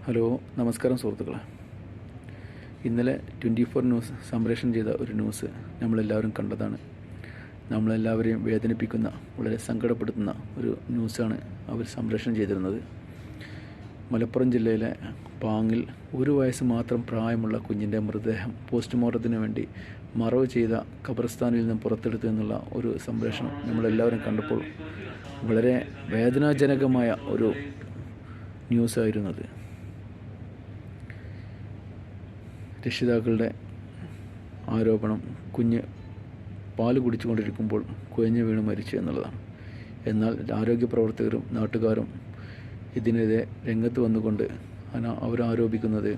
Hello, നമസ്കാരം സുഹൃത്തുക്കളെ. ഇന്നലെ 24 ന്യൂസ് സംപ്രേഷണം ചെയ്ത ഒരു ന്യൂസ് നമ്മളെല്ലാവരും കണ്ടതാണ്. നമ്മളെല്ലാവരെയും വേദനിപ്പിക്കുന്ന, വളരെ സങ്കടപ്പെടുത്തുന്ന ഒരു ന്യൂസാണ് അവർ സംപ്രേഷണം ചെയ്തിരുന്നത്. മലപ്പുറം ജില്ലയിലെ പാങ്ങിൽ 1 വയസ്സ് മാത്രം പ്രായമുള്ള കുഞ്ഞിൻ്റെ മൃതദേഹം പോസ്റ്റ്മോർട്ടത്തിന് വേണ്ടി മറവ് ചെയ്ത ഖബർസ്ഥാനിൽ നിന്നും പുറത്തെടുത്തു എന്നുള്ള ഒരു സംപ്രേഷണം നമ്മളെല്ലാവരും കണ്ടപ്പോൾ വളരെ വേദനാജനകമായ ഒരു ന്യൂസായിരുന്നത്. രക്ഷിതാക്കളുടെ ആരോപണം കുഞ്ഞ് പാല് കുടിച്ചുകൊണ്ടിരിക്കുമ്പോൾ കുഴഞ്ഞു വീണ് മരിച്ചു എന്നുള്ളതാണ്. എന്നാൽ ആരോഗ്യ പ്രവർത്തകരും നാട്ടുകാരും ഇതിനെതിരെ രംഗത്ത് വന്നുകൊണ്ട് അവരാരോപിക്കുന്നത്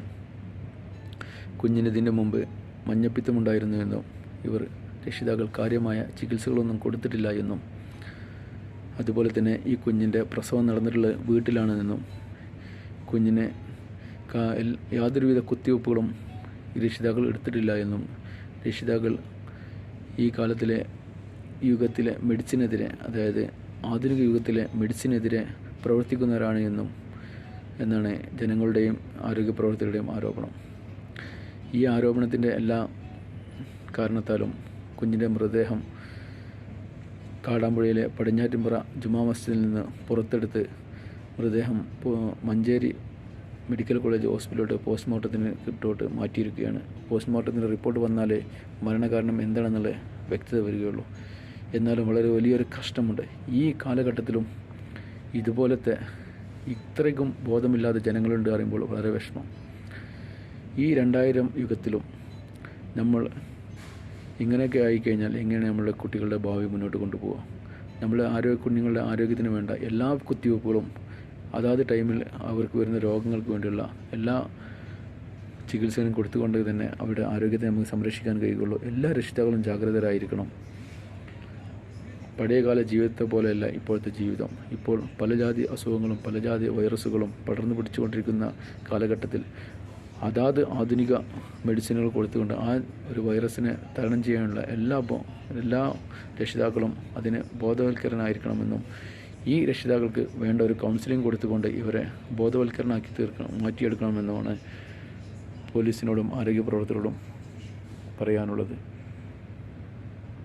കുഞ്ഞിന് ഇതിന് മുമ്പ് മഞ്ഞപ്പിത്തമുണ്ടായിരുന്നുവെന്നും ഇവർ രക്ഷിതാക്കൾ കാര്യമായ ചികിത്സകളൊന്നും കൊടുത്തിട്ടില്ല എന്നും അതുപോലെ തന്നെ ഈ കുഞ്ഞിൻ്റെ പ്രസവം നടന്നിട്ടുള്ള വീട്ടിലാണെന്നും കുഞ്ഞിനെ യാതൊരുവിധ കുത്തിവയ്പ്പുകളും രക്ഷിതാക്കൾ എടുത്തിട്ടില്ല എന്നും രക്ഷിതാക്കൾ ഈ കാലത്തിലെ യുഗത്തിലെ മെഡിസിനെതിരെ, അതായത് ആധുനിക യുഗത്തിലെ മെഡിസിനെതിരെ പ്രവർത്തിക്കുന്നവരാണ് എന്നാണ് ജനങ്ങളുടെയും ആരോഗ്യ പ്രവർത്തകരുടെയും ആരോപണം. ഈ ആരോപണത്തിൻ്റെ എല്ലാ കാരണത്താലും കുഞ്ഞിൻ്റെ മൃതദേഹം കാടാമ്പുഴയിലെ പടിഞ്ഞാറ്റുംപുറ ജുമാ മസ്ജിദിൽ നിന്ന് പുറത്തെടുത്ത് മൃതദേഹം മഞ്ചേരി മെഡിക്കൽ കോളേജ് ഹോസ്പിറ്റലിലോട്ട് പോസ്റ്റ്മോർട്ടത്തിന് ഇട്ടോട്ട് മാറ്റിയിരിക്കുകയാണ്. പോസ്റ്റ്മോർട്ടത്തിൻ്റെ റിപ്പോർട്ട് വന്നാലേ മരണകാരണം എന്താണെന്നുള്ള വ്യക്തത വരികയുള്ളൂ. എന്നാലും വളരെ വലിയൊരു കഷ്ടമുണ്ട്. ഈ കാലഘട്ടത്തിലും ഇതുപോലത്തെ ഇത്രയ്ക്കും ബോധമില്ലാതെ ജനങ്ങളുണ്ട് അറിയുമ്പോൾ വളരെ വിഷമം. ഈ 2000 യുഗത്തിലും നമ്മൾ ഇങ്ങനെയൊക്കെ ആയിക്കഴിഞ്ഞാൽ എങ്ങനെയാണ് നമ്മളുടെ കുട്ടികളുടെ ഭാവി മുന്നോട്ട് കൊണ്ടുപോകുക? കുഞ്ഞുങ്ങളുടെ ആരോഗ്യത്തിന് വേണ്ട എല്ലാ കുത്തിവയ്പ്പുകളും അതാത് ടൈമിൽ അവർക്ക് വരുന്ന രോഗങ്ങൾക്ക് വേണ്ടിയുള്ള എല്ലാ ചികിത്സകളും കൊടുത്തുകൊണ്ട് തന്നെ അവരുടെ ആരോഗ്യത്തെ നമുക്ക് സംരക്ഷിക്കാൻ കഴിയുകയുള്ളൂ. എല്ലാ രക്ഷിതാക്കളും ജാഗ്രതരായിരിക്കണം. പഴയകാല ജീവിതത്തെ പോലെയല്ല ഇപ്പോഴത്തെ ജീവിതം. ഇപ്പോൾ പല ജാതി അസുഖങ്ങളും പല ജാതി വൈറസുകളും പടർന്നു പിടിച്ചുകൊണ്ടിരിക്കുന്ന കാലഘട്ടത്തിൽ അതാത് ആധുനിക മെഡിസിനുകൾ കൊടുത്തുകൊണ്ട് ആ ഒരു വൈറസിനെ തരണം ചെയ്യാനുള്ള എല്ലാ രക്ഷിതാക്കളും അതിന് ബോധവൽക്കരണമായിരിക്കണമെന്നും ഈ രക്ഷിതാക്കൾക്ക് വേണ്ട ഒരു കൗൺസിലിംഗ് കൊടുത്തുകൊണ്ട് ഇവരെ മാറ്റിയെടുക്കണമെന്നുമാണ് പോലീസിനോടും ആരോഗ്യ പ്രവർത്തകരോടും പറയാനുള്ളത്.